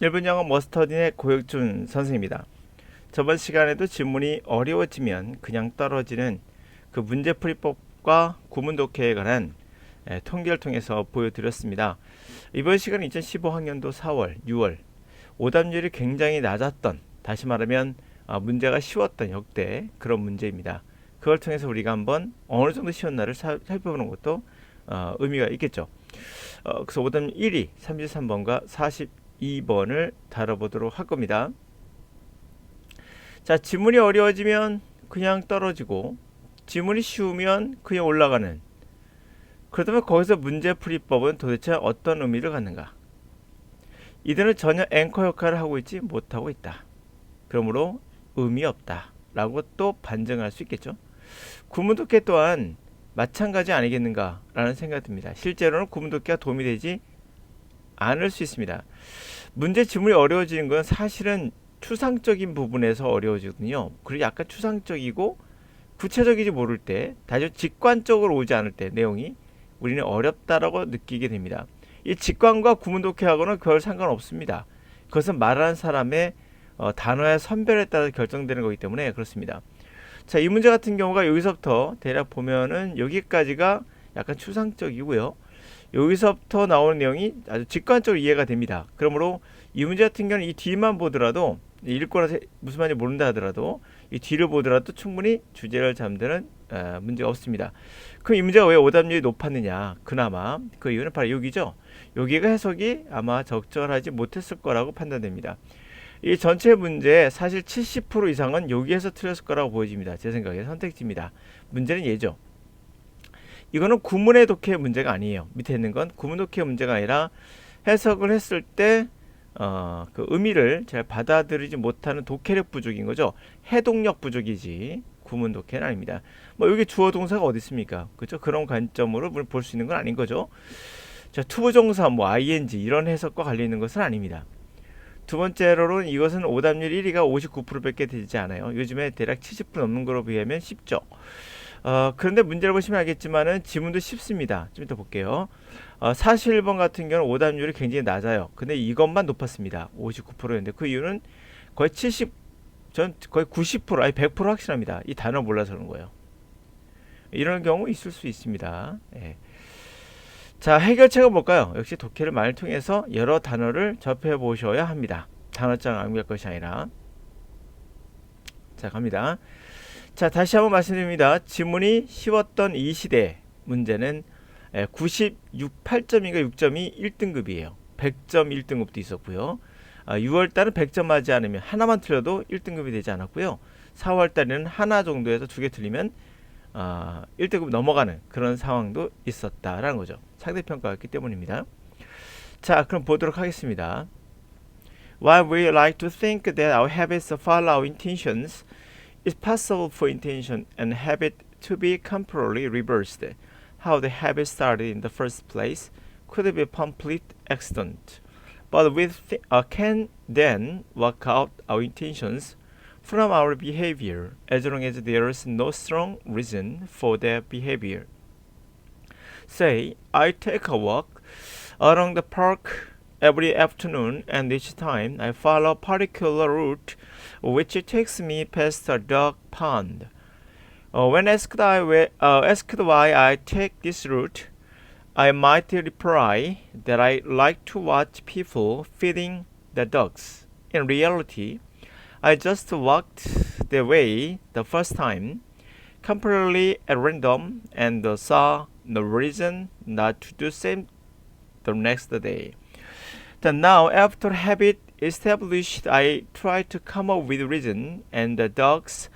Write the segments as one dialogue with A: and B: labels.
A: 일본 영어 머스터딘의 고혁준 선생입니다. 저번 시간에도 지문이 어려워지면 그냥 떨어지는 그 문제풀이법과 구문 독해에 관한 통계를 통해서 보여드렸습니다. 이번 시간은 2015학년도 4월, 6월 오답률이 굉장히 낮았던, 다시 말하면 문제가 쉬웠던 역대 그런 문제입니다. 그걸 통해서 우리가 한번 어느 정도 쉬웠나를 살펴보는 것도 의미가 있겠죠. 그래서 오답률 1위 33번과 42번을 다뤄보도록 할 겁니다. 자, 지문이 어려워지면 그냥 떨어지고 지문이 쉬우면 그냥 올라가는, 그렇다면 거기서 문제풀이법은 도대체 어떤 의미를 갖는가? 이들은 전혀 앵커 역할을 하고 있지 못하고 있다. 그러므로 의미 없다 라고 또 반증할 수 있겠죠. 구문독해 또한 마찬가지 아니겠는가 라는 생각이 듭니다. 실제로는 구문독해가 도움이 되지 않을 수 있습니다. 문제 지문이 어려워지는 건 사실은 추상적인 부분에서 어려워지거든요. 그리고 약간 추상적이고 구체적이지 모를 때, 아주 직관적으로 오지 않을 때 내용이 우리는 어렵다라고 느끼게 됩니다. 이 직관과 구문독해하고는 별 상관없습니다. 그것은 말하는 사람의 단어의 선별에 따라 결정되는 거기 때문에 그렇습니다. 자, 이 문제 같은 경우가 여기서부터 대략 보면은 여기까지가 약간 추상적이고요. 여기서부터 나오는 내용이 아주 직관적으로 이해가 됩니다. 그러므로 이 문제 같은 경우는 이 뒤만 보더라도, 읽거나 무슨 말인지 모른다 하더라도 이 뒤를 보더라도 충분히 주제를 잠드는 문제가 없습니다. 그럼 이 문제가 왜 오답률이 높았느냐? 그나마 그 이유는 바로 여기죠. 여기가 해석이 아마 적절하지 못했을 거라고 판단됩니다. 이 전체 문제 사실 70% 이상은 여기에서 틀렸을 거라고 보여집니다. 제 생각에 선택지입니다. 문제는 얘죠. 이거는 구문의 독해 문제가 아니에요. 밑에 있는 건 구문 독해 문제가 아니라 해석을 했을 때 그 의미를 잘 받아들이지 못하는 독해력 부족인 거죠. 해독력 부족이지 구문 독해는 아닙니다. 뭐 여기 주어 동사가 어디 있습니까? 그렇죠? 그런 관점으로 볼 수 있는 건 아닌 거죠. 자, 투부정사 뭐 ing 이런 해석과 관련 것은 아닙니다. 두 번째로는 이것은 오답률 1위가 59%밖에 되지 않아요. 요즘에 대략 70% 넘는 거로 비하면 쉽죠. 그런데 문제를 보시면 알겠지만은 지문도 쉽습니다. 좀 이따 볼게요. 41번 같은 경우는 오답률이 굉장히 낮아요. 근데 이것만 높았습니다. 59%였는데 그 이유는 거의 70, 전 거의 90%, 아니 100% 확실합니다. 이 단어 몰라서 그런 거예요. 이런 경우 있을 수 있습니다. 예. 자, 해결책은 뭘까요? 역시 독해를 많이 통해서 여러 단어를 접해 보셔야 합니다. 단어장 암기할 것이 아니라. 자, 갑니다. 자, 다시 한번 말씀드립니다. 지문이 쉬웠던 이 시대 문제는 98점인가 6점이 1등급이에요. 100점 1등급도 있었고요. 6월달은 100점 맞지 않으면 하나만 틀려도 1등급이 되지 않았고요. 4월달에는 하나 정도에서 두 개 틀리면 1등급 넘어가는 그런 상황도 있었다라는 거죠. 상대평가였기 때문입니다. 자, 그럼 보도록 하겠습니다. While we like to think that our habits follow our intentions, it's possible for intention and habit to be completely reversed. How the habit started in the first place could be a complete accident. But we can then work out our intentions from our behavior as long as there is no strong reason for their behavior. Say, I take a walk along the park every afternoon, and each time I follow a particular route which takes me past a dog pond. When asked why I take this route, I might reply that I like to watch people feeding the dogs. In reality, I just walked the way the first time, completely at random, and saw no reason not to do same the next day. Then now, after habit established, I try to come up with reason, and the dogs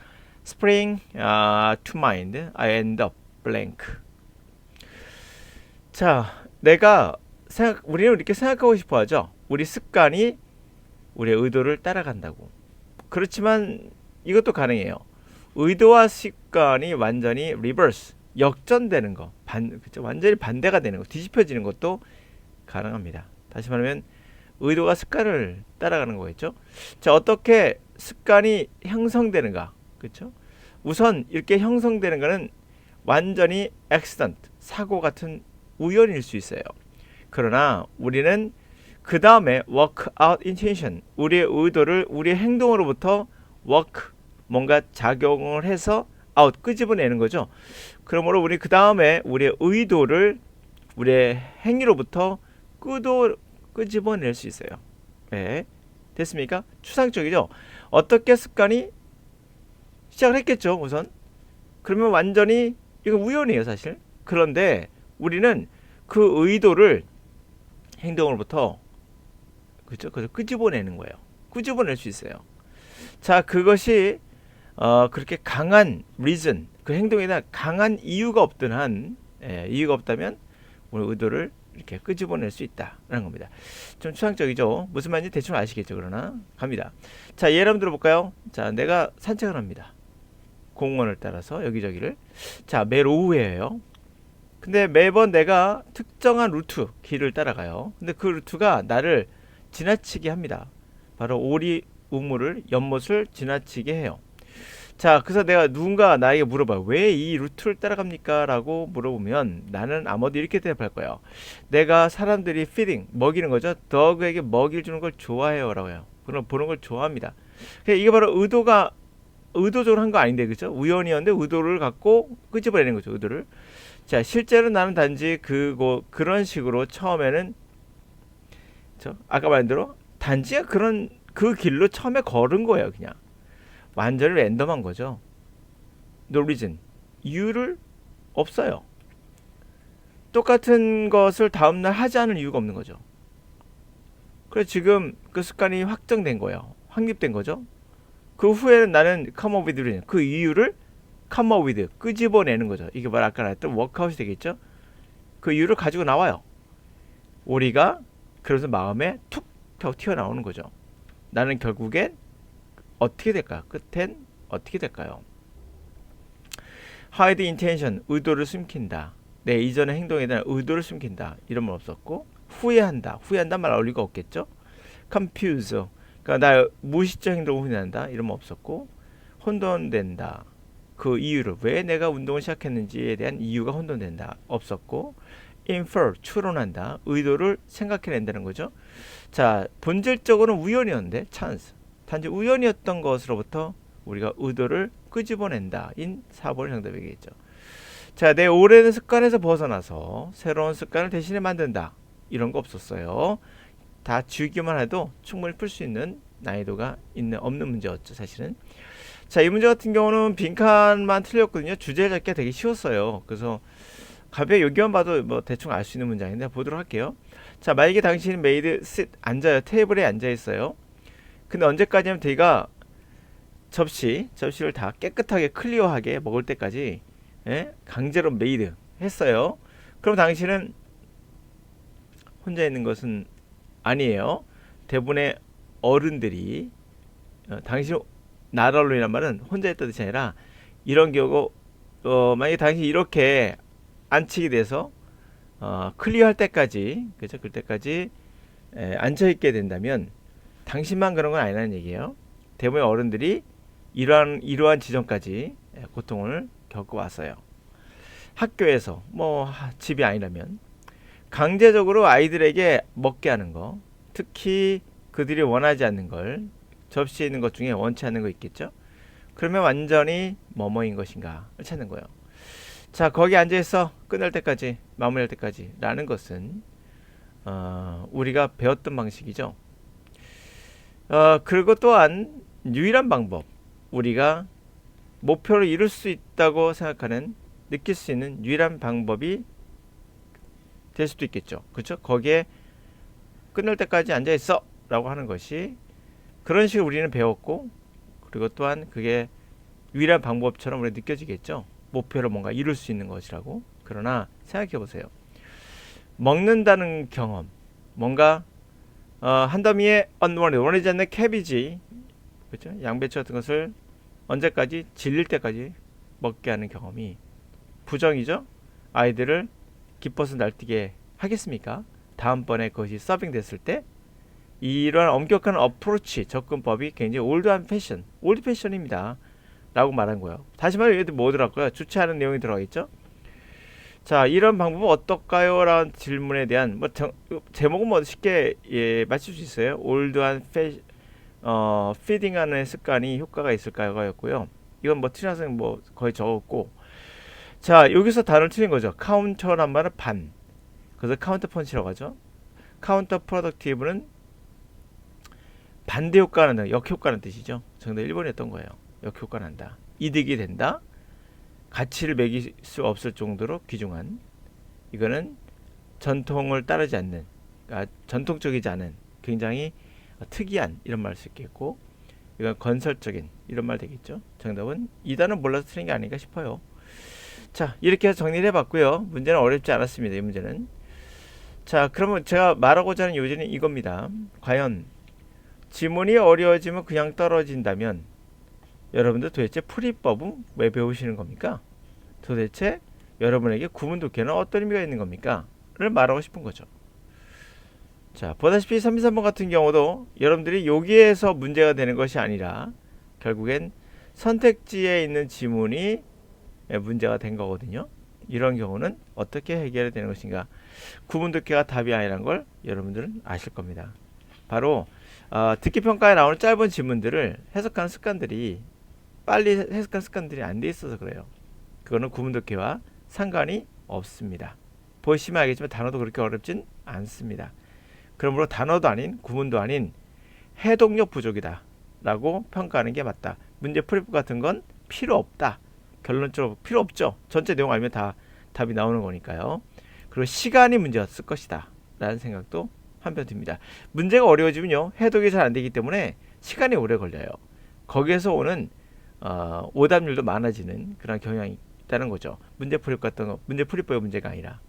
A: spring to mind. I end up blank. 자, 우리는 이렇게 생각하고 싶어하죠. 우리 습관이 우리의 의도를 따라간다고. 그렇지만 이것도 가능해요. 의도와 습관이 완전히 리버스, 역전되는 거, 그쵸? 완전히 반대가 되는 거, 뒤집혀지는 것도 가능합니다. 다시 말하면 의도가 습관을 따라가는 거겠죠. 자, 어떻게 습관이 형성되는가, 그렇죠? 우선 이렇게 형성되는 거는 완전히 액시던트, 사고 같은 우연일 수 있어요. 그러나 우리는 그 다음에 work out intention, 우리의 의도를 우리의 행동으로부터 work, 뭔가 작용을 해서 out, 끄집어내는 거죠. 그러므로 우리 그 다음에 우리의 의도를 우리의 행위로부터 끄집어낼 수 있어요. 네. 됐습니까? 추상적이죠. 어떻게 습관이 시작을 했겠죠, 우선. 그러면 완전히 이건 우연이에요, 사실. 그런데 우리는 그 의도를 행동으로부터 그죠? 그래서 끄집어내는 거예요. 끄집어낼 수 있어요. 자, 그것이 그렇게 강한 reason, 그 행동에 대한 강한 이유가 없던 한, 이유가 없다면 우리 의도를 이렇게 끄집어낼 수 있다라는 겁니다. 좀 추상적이죠. 무슨 말인지 대충 아시겠죠. 그러나 갑니다. 자, 예를 한번 들어볼까요? 자, 내가 산책을 합니다. 공원을 따라서 여기저기를. 자, 매일 오후에요. 근데 매번 내가 특정한 루트, 길을 따라가요. 근데 그 루트가 나를 지나치게 합니다. 바로 오리 우물을, 연못을 지나치게 해요. 자, 그래서 내가 누군가 나에게 물어봐요. 왜 이 루트를 따라갑니까? 라고 물어보면 나는 아마도 이렇게 대답할 거예요. 내가 사람들이 feeding, 먹이는 거죠. 덕에게 먹이를 주는 걸 좋아해요. 라고 해요. 그럼 보는 걸 좋아합니다. 이게 바로 의도적으로 한 거 아닌데, 그죠? 우연이었는데 의도를 갖고 끄집어내는 거죠. 의도를. 자, 실제로 나는 단지 그런 식으로 처음에는, 아까 말한 대로 단지가 그 길로 처음에 걸은 거예요. 그냥. 완전히 랜덤한 거죠. No reason. 이유를 없어요. 똑같은 것을 다음날 하지 않을 이유가 없는 거죠. 그래서 지금 그 습관이 확정된 거예요. 확립된 거죠. 그 후에는 나는 come up with reason. 그 이유를 come up with, 끄집어내는 거죠. 이게 바로 아까 말했던 workout이 되겠죠. 그 이유를 가지고 나와요. 우리가 그래서 마음에 툭 하고 튀어나오는 거죠. 나는 결국엔 어떻게 될까요? 끝엔 어떻게 될까요? hide intention, 의도를 숨긴다. 내 이전의 행동에 대한 의도를 숨긴다. 이런 말 없었고, 후회한다 말 어울 리가 없겠죠? confuse, 그러니까 나 무의식적 행동을 후회한다. 이런 말 없었고, 혼돈된다. 그 이유를, 왜 내가 운동을 시작했는지에 대한 이유가 혼돈된다. 없었고, infer, 추론한다. 의도를 생각해낸다는 거죠. 자, 본질적으로는 우연이었는데, chance. 단지 우연이었던 것으로부터 우리가 의도를 끄집어낸다. 인 4번의 정답이겠죠. 자, 내 오래된 습관에서 벗어나서 새로운 습관을 대신에 만든다. 이런 거 없었어요. 다 지우기만 해도 충분히 풀 수 있는 난이도가 없는 문제였죠, 사실은. 자, 이 문제 같은 경우는 빈칸만 틀렸거든요. 주제를 잡기가 되게 쉬웠어요. 그래서 가볍게 여기만 봐도 뭐 대충 알 수 있는 문장인데 보도록 할게요. 자, 만약에 당신이 made sit, 앉아요. 테이블에 앉아 있어요. 근데 언제까지 하면 되가 접시를 다 깨끗하게 클리어하게 먹을 때까지 강제로 메이드 했어요. 그럼 당신은 혼자 있는 것은 아니에요. 대부분의 어른들이 당신 나라로 인한 말은 혼자 있다는 뜻이 아니라 이런 경우 만약에 당신이 이렇게 앉히게 돼서 클리어할 때까지, 그죠? 그때까지 앉아있게 된다면 당신만 그런 건 아니라는 얘기예요. 대부분의 어른들이 이러한 지점까지 고통을 겪어왔어요. 학교에서 집이 아니라면 강제적으로 아이들에게 먹게 하는 거, 특히 그들이 원하지 않는 걸, 접시에 있는 것 중에 원치 않는 거 있겠죠. 그러면 완전히 뭐뭐인 것인가를 찾는 거예요. 자, 거기 앉아있어. 끝날 때까지, 마무리할 때까지 라는 것은 우리가 배웠던 방식이죠. 그리고 또한 유일한 방법, 우리가 목표를 이룰 수 있다고 생각하는, 느낄 수 있는 유일한 방법이 될 수도 있겠죠. 그렇죠? 거기에 끝날 때까지 앉아있어 라고 하는 것이, 그런 식으로 우리는 배웠고, 그리고 또한 그게 유일한 방법처럼 우리가 느껴지겠죠. 목표를 뭔가 이룰 수 있는 것이라고. 그러나 생각해 보세요. 먹는다는 경험, 뭔가 한 더미에 원하지 않는 캐비지, 그렇죠? 양배추 같은 것을 언제까지, 질릴 때까지 먹게 하는 경험이 부정이죠. 아이들을 기뻐서 날뛰게 하겠습니까? 다음번에 그것이 서빙 됐을 때 이러한 엄격한 어프로치, 접근법이 굉장히 올드 패션입니다 라고 말한 거예요. 다시 말해 얘들 뭐 들어갈까요? 주체하는 내용이 들어가 있죠. 자, 이런 방법은 어떨까요? 라는 질문에 대한 제목은 뭐 쉽게 맞출 수 있어요. 올드한 피딩하는 습관이 효과가 있을까요?가 였고요. 이건 뭐 틀려서 뭐 거의 적었고, 자, 여기서 단어를 틀린 거죠. 카운터란 말은 반. 그래서 카운터 펀치라고 하죠. 카운터 프로덕티브는 반대 효과는 난다. 역효과는 뜻이죠. 정답 1번이었던 거예요. 역효과 난다. 이득이 된다. 가치를 매길 수 없을 정도로 귀중한. 이거는 전통을 따르지 않는, 그러니까 전통적이지 않은, 굉장히 특이한 이런 말 할 수 있겠고, 이건 건설적인 이런 말 되겠죠. 정답은 2단은 몰라서 틀린 게 아닌가 싶어요. 자, 이렇게 해서 정리를 해봤고요. 문제는 어렵지 않았습니다. 이 문제는. 자, 그러면 제가 말하고자 하는 요지는 이겁니다. 과연 지문이 어려워지면 그냥 떨어진다면 여러분들 도대체 풀이법은 왜 배우시는 겁니까? 도대체 여러분에게 구문독해는 어떤 의미가 있는 겁니까? 를 말하고 싶은 거죠. 자, 보다시피 3, 3번 같은 경우도 여러분들이 여기에서 문제가 되는 것이 아니라 결국엔 선택지에 있는 지문이 문제가 된 거거든요. 이런 경우는 어떻게 해결이 되는 것인가? 구문독해가 답이 아니라는 걸 여러분들은 아실 겁니다. 바로 듣기평가에 나오는 짧은 지문들을 해석하는 습관들이 빨리 해석하는 습관들이 안 돼 있어서 그래요. 그거는 구문독해와 상관이 없습니다. 보시면 알겠지만 단어도 그렇게 어렵진 않습니다. 그러므로 단어도 아닌 구문도 아닌 해독력 부족이다 라고 평가하는 게 맞다. 문제 풀이법 같은 건 필요 없다. 결론적으로 필요 없죠. 전체 내용 알면 다 답이 나오는 거니까요. 그리고 시간이 문제였을 것이다 라는 생각도 한편 듭니다. 문제가 어려워지면요, 해독이 잘 안 되기 때문에 시간이 오래 걸려요. 거기에서 오는 오답률도 많아지는 그런 경향이 있다는 거죠. 문제 풀이법 같은 거, 문제 풀이법의 문제가 아니라.